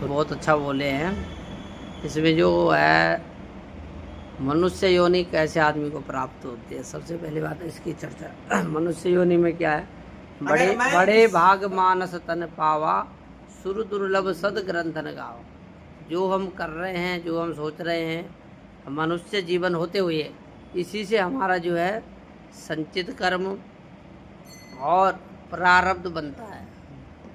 बहुत अच्छा बोले हैं। इसमें जो है मनुष्य योनि कैसे आदमी को प्राप्त होती है, सबसे पहली बात है इसकी चर्चा। मनुष्य योनि में क्या है, बड़े बड़े भाग मानस तन पावा, सुर दुर्लभ सद ग्रंथन गावा। जो हम कर रहे हैं, जो हम सोच रहे हैं, मनुष्य जीवन होते हुए इसी से हमारा जो है संचित कर्म और प्रारब्ध बनता है,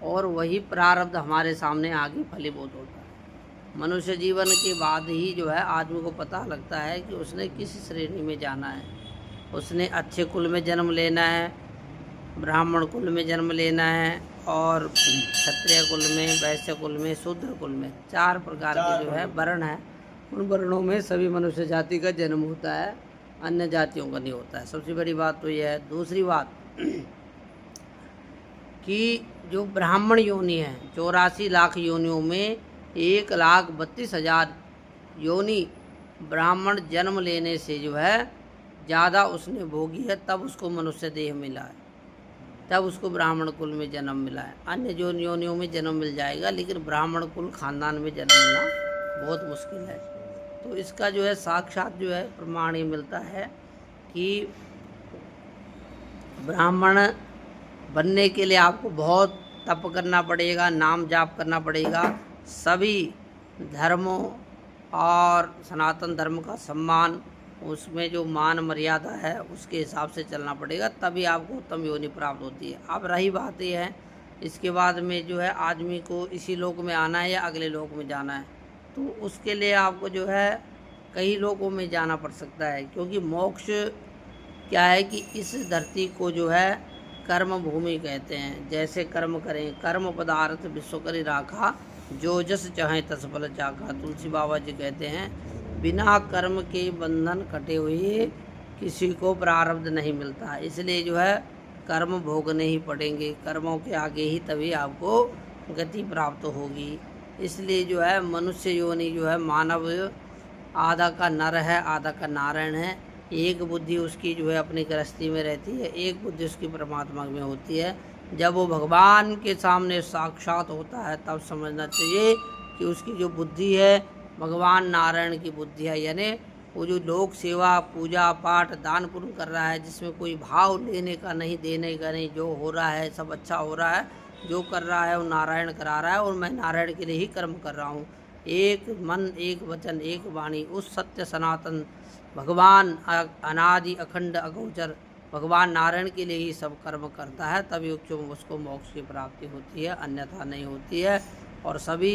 और वही प्रारब्ध हमारे सामने आगे फलीभूत होता है। मनुष्य जीवन के बाद ही जो है आदमी को पता लगता है कि उसने किस श्रेणी में जाना है। उसने अच्छे कुल में जन्म लेना है, ब्राह्मण कुल में जन्म लेना है, और क्षत्रिय कुल में, वैश्य कुल में, शूद्र कुल में, 4 प्रकार के जो है वर्ण है। उन वर्णों में सभी मनुष्य जाति का जन्म होता है, अन्य जातियों का नहीं होता है। सबसे बड़ी बात तो यह है। दूसरी बात कि जो ब्राह्मण योनि है, 84 लाख योनियों में 1,32,000 योनि ब्राह्मण जन्म लेने से जो है ज़्यादा उसने भोगी है, तब उसको मनुष्य देह मिला है, तब उसको ब्राह्मण कुल में जन्म मिला है। अन्य जो योनियों में जन्म मिल जाएगा, लेकिन ब्राह्मण कुल खानदान में जन्म मिलना बहुत मुश्किल है। तो इसका जो है साक्षात जो है प्रमाण ये मिलता है कि ब्राह्मण बनने के लिए आपको बहुत तप करना पड़ेगा, नाम जाप करना पड़ेगा, सभी धर्मों और सनातन धर्म का सम्मान, उसमें जो मान मर्यादा है उसके हिसाब से चलना पड़ेगा, तभी आपको उत्तम योनि प्राप्त होती है। अब रही बात यह है, इसके बाद में जो है आदमी को इसी लोक में आना है या अगले लोक में जाना है, तो उसके लिए आपको जो है कई लोकों में जाना पड़ सकता है। क्योंकि मोक्ष क्या है कि इस धरती को जो है कर्म भूमि कहते हैं। जैसे कर्म करें, कर्म पदार्थ विश्व करी राखा, जो जस चाहे तस फल चाखा। तुलसी बाबा जी कहते हैं, बिना कर्म के बंधन कटे हुए किसी को प्रारब्ध नहीं मिलता। इसलिए जो है कर्म भोगने ही पड़ेंगे, कर्मों के आगे ही तभी आपको गति प्राप्त होगी। इसलिए जो है मनुष्य योनि जो है मानव आधा का नर है, आधा का नारायण है। एक बुद्धि उसकी जो है अपनी गृहस्थी में रहती है, एक बुद्धि उसकी परमात्मा में होती है। जब वो भगवान के सामने साक्षात होता है तब समझना चाहिए कि उसकी जो बुद्धि है भगवान नारायण की बुद्धि है। यानी वो जो लोक सेवा, पूजा पाठ, दान पुण्य कर रहा है, जिसमें कोई भाव लेने का नहीं, देने का नहीं, जो हो रहा है सब अच्छा हो रहा है, जो कर रहा है वो नारायण करा रहा है, और मैं नारायण के लिए ही कर्म कर रहा हूँ। एक मन, एक वचन, एक वाणी, उस सत्य सनातन भगवान अनादि अखंड अगोचर भगवान नारायण के लिए ही सब कर्म करता है, तभी उसको मोक्ष की प्राप्ति होती है, अन्यथा नहीं होती है। और सभी